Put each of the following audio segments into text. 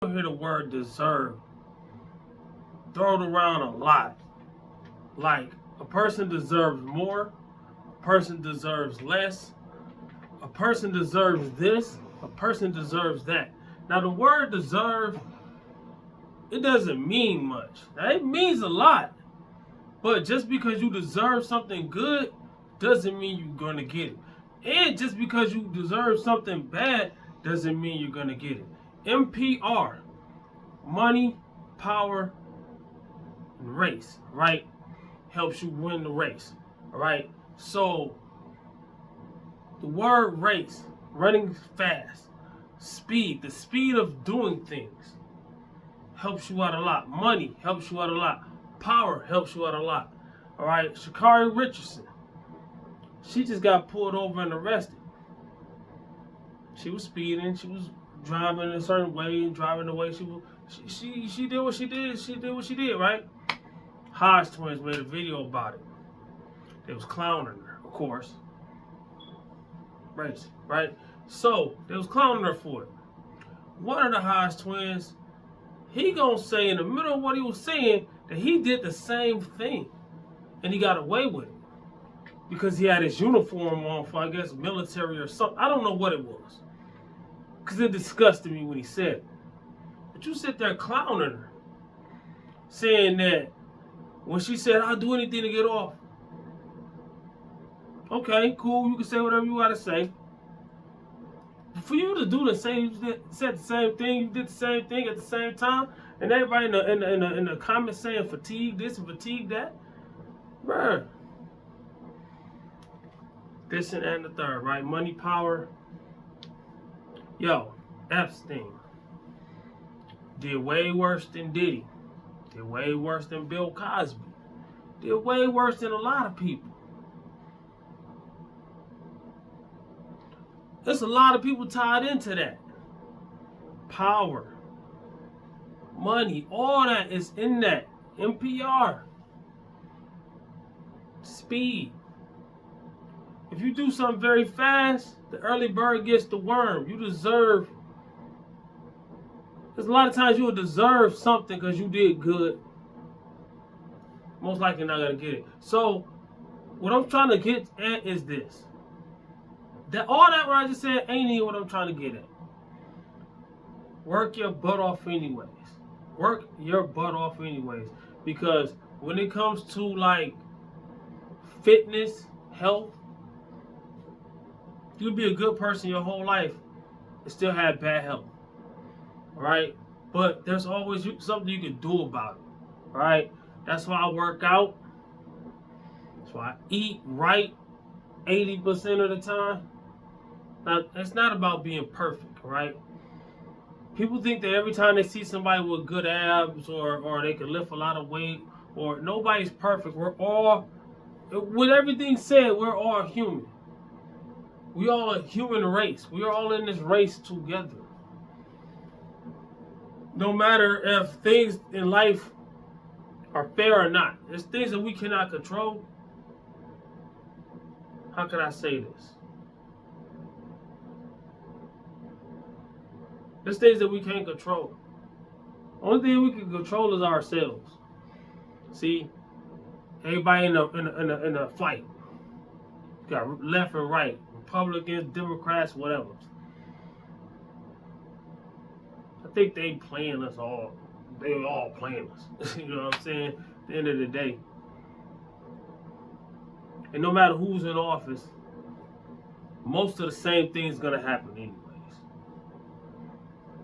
hear the word deserve thrown around a lot. Like a person deserves more, a person deserves less, a person deserves this, a person deserves that. Now the word deserve, it doesn't mean much. Now, it means a lot. But just because you deserve something good doesn't mean you're gonna get it. And just because you deserve something bad doesn't mean you're gonna get it. MPR, money, power, and race, right? Helps you win the race. Alright? So the word race, running fast, speed, the speed of doing things helps you out a lot. Money helps you out a lot. Power helps you out a lot. Alright, Sha'Carri Richardson. She just got pulled over and arrested. She was speeding, she was driving a certain way, driving the way she did what she did, right? Hodge twins made a video about it. They was clowning her, of course. Right? So, they was clowning her for it. One of the Hodge twins, he gonna say in the middle of what he was saying that he did the same thing. And he got away with it. Because he had his uniform on for, I guess, military or something. I don't know what it was. Because it disgusted me when he said it. But you sit there clowning her. Saying that when she said, I'll do anything to get off. Okay, cool. You can say whatever you gotta say. For you to do the same, you said the same thing, you did the same thing at the same time, and everybody in the comments saying fatigue this and fatigue that, bruh. This and the third, right? Money, power. Yo, Epstein did way worse than Diddy. Did way worse than Bill Cosby. Did way worse than a lot of people. There's a lot of people tied into that. Power, money, all that is in that. MPR. Speed. If you do something very fast, the early bird gets the worm. You deserve. There's a lot of times you will deserve something because you did good. Most likely not gonna get it. So, what I'm trying to get at is this. That all that what I just said ain't even what I'm trying to get at. Work your butt off anyways. Work your butt off anyways. Because when it comes to like fitness, health, you can be a good person your whole life and still have bad health. Right? But there's always something you can do about it. Right? That's why I work out. That's why I eat right 80% of the time. Now, it's not about being perfect, right? People think that every time they see somebody with good abs or they can lift a lot of weight, or nobody's perfect. We're all, with everything said, we're all human. We all a human race. We are all in this race together. No matter if things in life are fair or not. There's things that we cannot control. How can I say this? There's things that we can't control. Only thing we can control is ourselves. See, everybody in a fight. You got left and right, Republicans, Democrats, whatever. I think they playing us all. They all playing us. You know what I'm saying? At the end of the day. And no matter who's in office, most of the same thing's gonna happen anyways.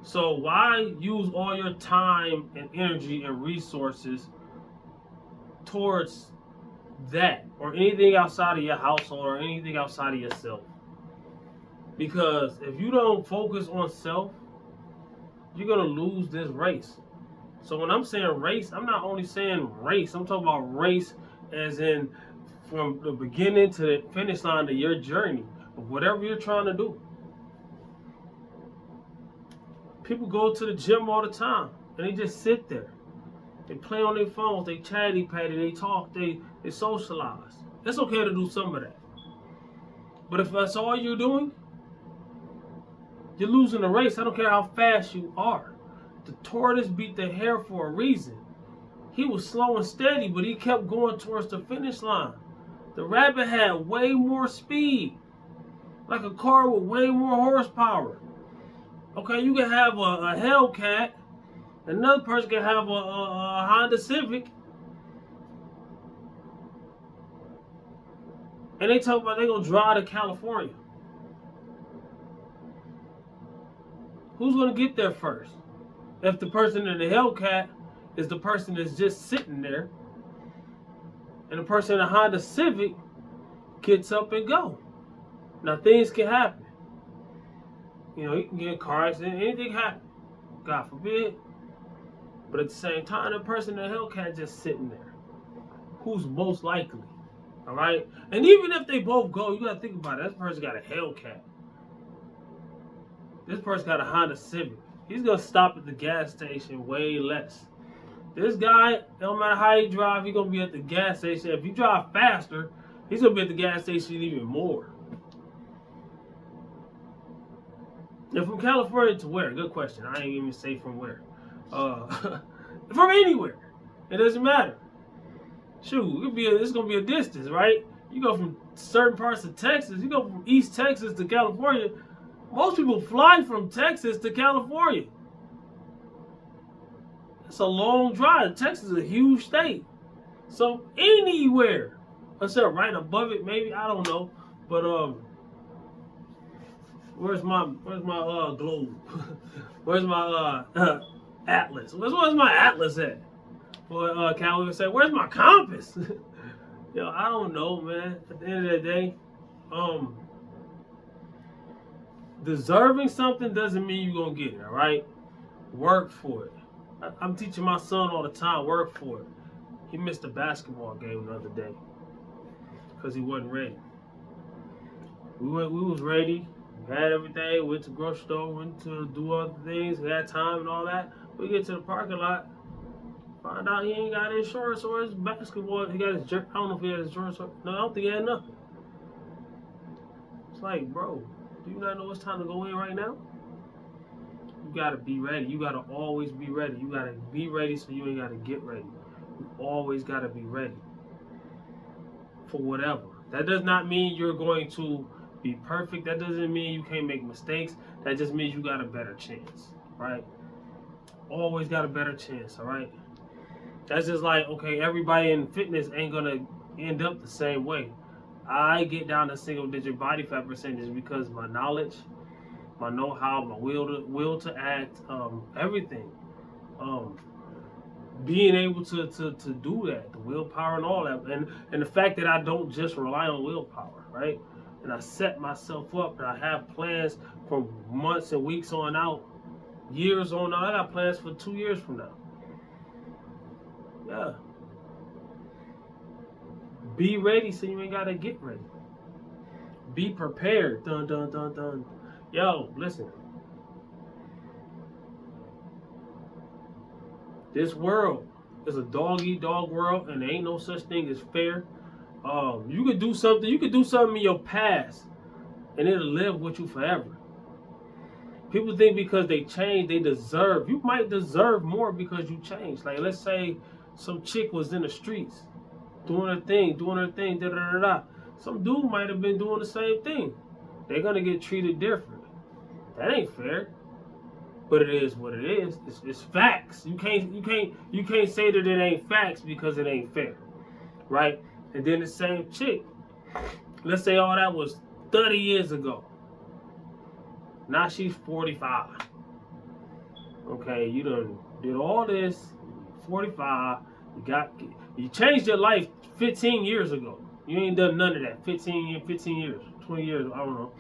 So why use all your time and energy and resources towards that or anything outside of your household or anything outside of yourself? Because if you don't focus on self, you're gonna lose this race. So when I'm saying race, I'm not only saying race, I'm talking about race as in from the beginning to the finish line of your journey of whatever you're trying to do. People go to the gym all the time and they just sit there. They play on their phones, they chatty patty, they talk, they socialize. It's okay to do some of that. But if that's all you're doing, you're losing the race. I don't care how fast you are. The tortoise beat the hare for a reason. He was slow and steady, but he kept going towards the finish line. The rabbit had way more speed, like a car with way more horsepower. Okay, you can have a Hellcat, another person can have a Honda Civic, and they talk about they gonna drive to California. Who's gonna get there first? If the person in the Hellcat is the person that's just sitting there, and the person in the Honda Civic gets up and go. Now things can happen. You know, you can get in a car accident, anything happen. God forbid. But at the same time, the person in the Hellcat just sitting there. Who's most likely? All right? And even if they both go, you got to think about it. This person got a Hellcat. This person got a Honda Civic. He's going to stop at the gas station way less. This guy, no matter how he drive, he's going to be at the gas station. If you drive faster, he's going to be at the gas station even more. And from California to where? Good question. I ain't even say from where. From anywhere. It doesn't matter. Shoot, it's going to be a distance, right? You go from certain parts of Texas. You go from East Texas to California. Most people fly from Texas to California. It's a long drive. Texas is a huge state. So anywhere, except right above it, maybe, I don't know. But where's my globe? Where's my atlas? Where's my atlas at? Well, Cal would say, where's my compass? Yo, I don't know, man. At the end of the day, deserving something doesn't mean you're gonna get it. All right, work for it. I'm teaching my son all the time, work for it. He missed a basketball game the other day because he wasn't ready. We was ready, we had everything, went to the grocery store, went to do other things, we had time and all that. We get to the parking lot, find out he ain't got insurance or his basketball. He got his, I don't know if he had his insurance or, no, I don't think he had nothing. It's like, bro, do you not know it's time to go in right now? You gotta be ready. You gotta always be ready. You gotta be ready so you ain't gotta get ready. You always gotta be ready for whatever. That does not mean you're going to be perfect. That doesn't mean you can't make mistakes. That just means you got a better chance, right? Always got a better chance, all right? That's just like, okay, everybody in fitness ain't gonna end up the same way. I get down to single-digit body fat percentage because my knowledge, my know-how, my will to act, everything. Being able to do that, the willpower and all that, and the fact that I don't just rely on willpower, right? And I set myself up, and I have plans for months and weeks on out, years on out. I got plans for 2 years from now. Yeah. Be ready so you ain't gotta get ready. Be prepared. Dun dun dun dun. Yo, listen. This world is a dog-eat-dog world, and there ain't no such thing as fair. You could do something in your past, and it'll live with you forever. People think because they change, they deserve. You might deserve more because you changed. Like, let's say some chick was in the streets, doing her thing, da da da da. Some dude might have been doing the same thing. They're gonna get treated different. That ain't fair. But it is what it is. It's facts. You can't say that it ain't facts because it ain't fair, right? And then the same chick, let's say all that was 30 years ago. Now she's 45. Okay, you done did all this. 45. You changed your life 15 years ago. You ain't done none of that. 15 years, 20 years. I don't know.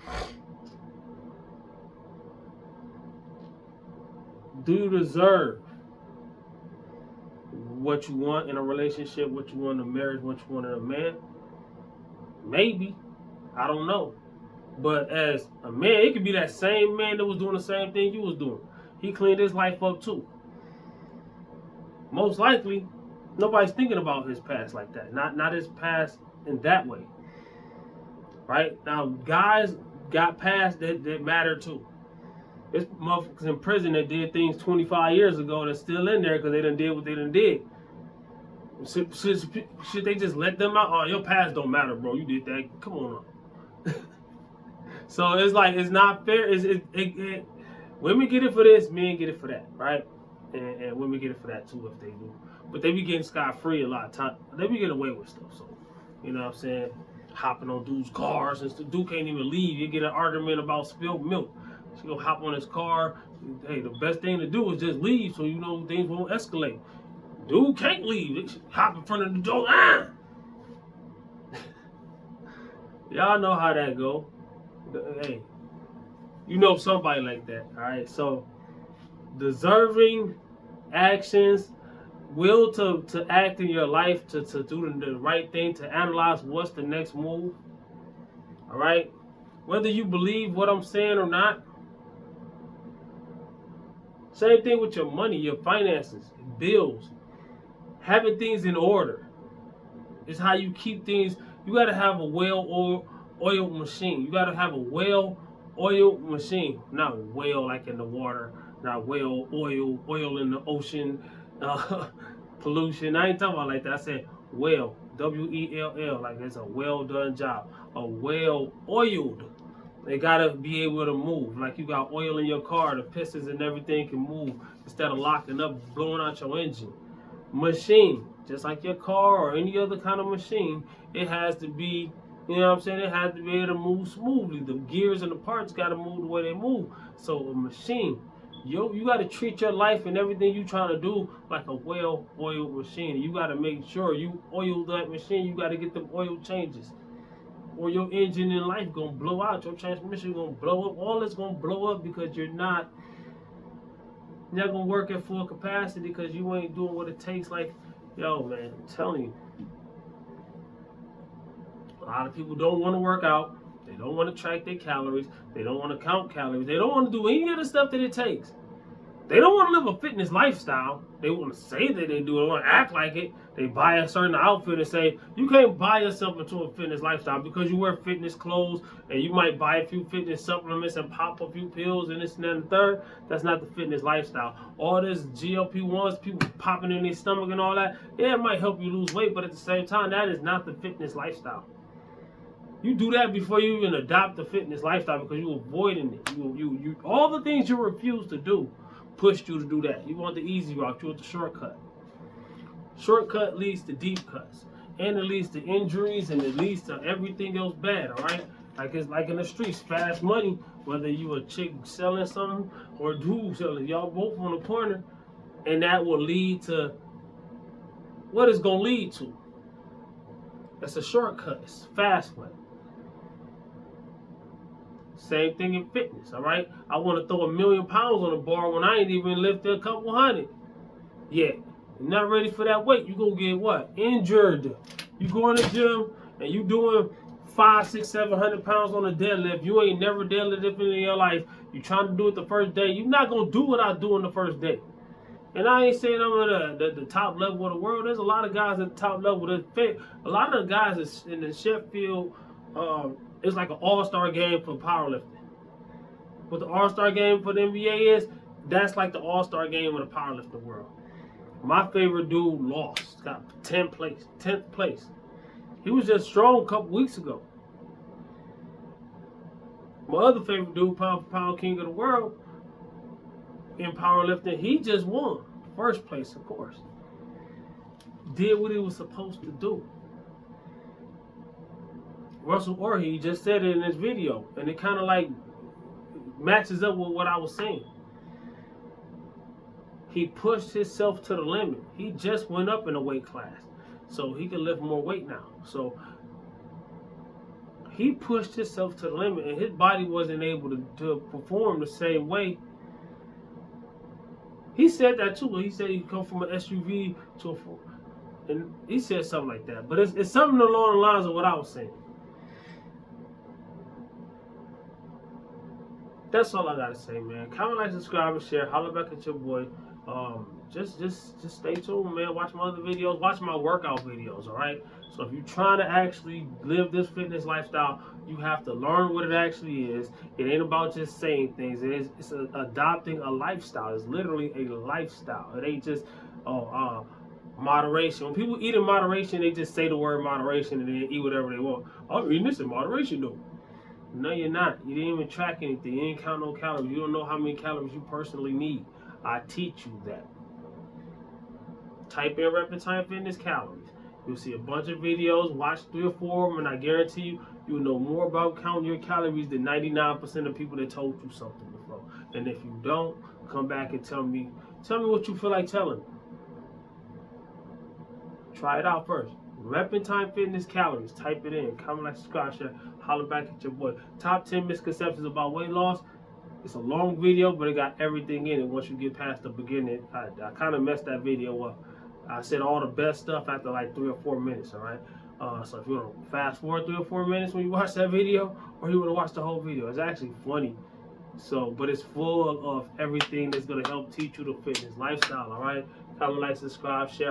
Do you deserve what you want in a relationship, what you want in a marriage, what you want in a man? Maybe. I don't know. But as a man, it could be that same man that was doing the same thing you was doing. He cleaned his life up too. Most likely, nobody's thinking about his past like that. Not his past in that way. Right? Now, guys got past that matter too. It's motherfuckers in prison that did things 25 years ago that's still in there because they done did what they done did. Should they just let them out? Oh, your past don't matter, bro. You did that. Come on. So it's like, it's not fair. Women get it for this, men get it for that, right? And women get it for that too if they do. But they be getting scot-free a lot of time. They be getting away with stuff. So, you know what I'm saying? Hopping on dudes' cars and stuff. Dude can't even leave. You get an argument about spilled milk. She go hop on his car. Hey, the best thing to do is just leave so you know things won't escalate. Dude can't leave. They hop in front of the door. Ah! Y'all know how that go. Hey, you know somebody like that, all right? So, deserving actions, will to act in your life, to do the right thing, to analyze what's the next move, all right? Whether you believe what I'm saying or not. Same thing with your money, your finances, bills. Having things in order is how you keep things. You got to have a well-oiled machine. You got to have a well-oiled machine. Not whale like in the water, not oil in the ocean, pollution. I ain't talking about like that. I said well, W-E-L-L, like it's a well-done job. A well-oiled. They gotta be able to move. Like you got oil in your car, the pistons and everything can move instead of locking up, blowing out your engine. Machine, just like your car or any other kind of machine, it has to be, you know what I'm saying? It has to be able to move smoothly. The gears and the parts gotta move the way they move. So a machine, you gotta treat your life and everything you trying to do like a well-oiled machine. You gotta make sure you oil that machine. You gotta get them oil changes. Or your engine in life gonna blow out, your transmission gonna blow up, all it's gonna blow up because you're not gonna work at full capacity because you ain't doing what it takes. Like, yo, man, I'm telling you, a lot of people don't want to work out, they don't want to track their calories, they don't want to count calories, they don't want to do any of the stuff that it takes. They don't want to live a fitness lifestyle. They want to say that they do. They want to act like it. They buy a certain outfit and say, you can't buy yourself into a fitness lifestyle because you wear fitness clothes and you might buy a few fitness supplements and pop a few pills and this and that and the third. That's not the fitness lifestyle. All this GLP-1s, people popping in their stomach and all that, yeah, it might help you lose weight, but at the same time, that is not the fitness lifestyle. You do that before you even adopt the fitness lifestyle because you're avoiding it. You all the things you refuse to do pushed you to do that. You want the easy route. You want the shortcut. Shortcut leads to deep cuts, and it leads to injuries, and it leads to everything else bad. All right, like it's like in the streets, fast money. Whether you a chick selling something or a dude selling, y'all both on the corner, and that will lead to what it's gonna lead to. That's a shortcut. It's fast way. Same thing in fitness, all right? I want to throw 1,000,000 pounds on the bar when I ain't even lifted a couple hundred. Yeah, you're not ready for that weight. You gonna get what? Injured. You go in the gym and you doing 500, 600, 700 pounds on a deadlift. You ain't never deadlifted in your life. You trying to do it the first day. You're not gonna do what I do in the first day. And I ain't saying I'm at the top level of the world. There's a lot of guys at the top level that fit. A lot of the guys in the Sheffield. It's like an all-star game for powerlifting. What the all-star game for the NBA is, that's like the all-star game of the powerlifting world. My favorite dude lost, got 10th place. He was just strong a couple weeks ago. My other favorite dude, pound for pound king of the world in powerlifting, he just won. First place, of course. Did what he was supposed to do. Russell Orhe just said it in his video, and it kind of like matches up with what I was saying. He pushed himself to the limit. He just went up in a weight class, so he can lift more weight now. So he pushed himself to the limit, and his body wasn't able to perform the same way. He said that too. He said he come from an SUV to a, and he said something like that. But it's something along the lines of what I was saying. That's all I gotta say, man. Comment, like, subscribe, and share. Holla back at your boy. Just stay tuned, man. Watch my other videos. Watch my workout videos. All right. So if you're trying to actually live this fitness lifestyle, you have to learn what it actually is. It ain't about just saying things. It's adopting a lifestyle. It's literally a lifestyle. It ain't just moderation. When people eat in moderation, they just say the word moderation and then eat whatever they want. I'm eating this in moderation though. No, you're not. You didn't even track anything. You didn't count no calories. You don't know how many calories you personally need. I teach you that. Type in Repentine Fitness calories. You'll see a bunch of videos. Watch 3 or 4 of them, and I guarantee you, you'll know more about counting your calories than 99% of people that told you something before. And if you don't, come back and tell me what you feel like telling me. Try it out first. Repentine Fitness calories. Type it in. Comment, like, subscribe, share. Holler back at your boy. Top 10 misconceptions about weight loss. It's a long video, but it got everything in it. Once you get past the beginning, I kind of messed that video up. I said all the best stuff after like 3 or 4 minutes, all right? So if you want to fast forward 3 or 4 minutes when you watch that video, or you want to watch the whole video, it's actually funny. So, but it's full of everything that's going to help teach you the fitness lifestyle, all right? Comment, like, subscribe, share.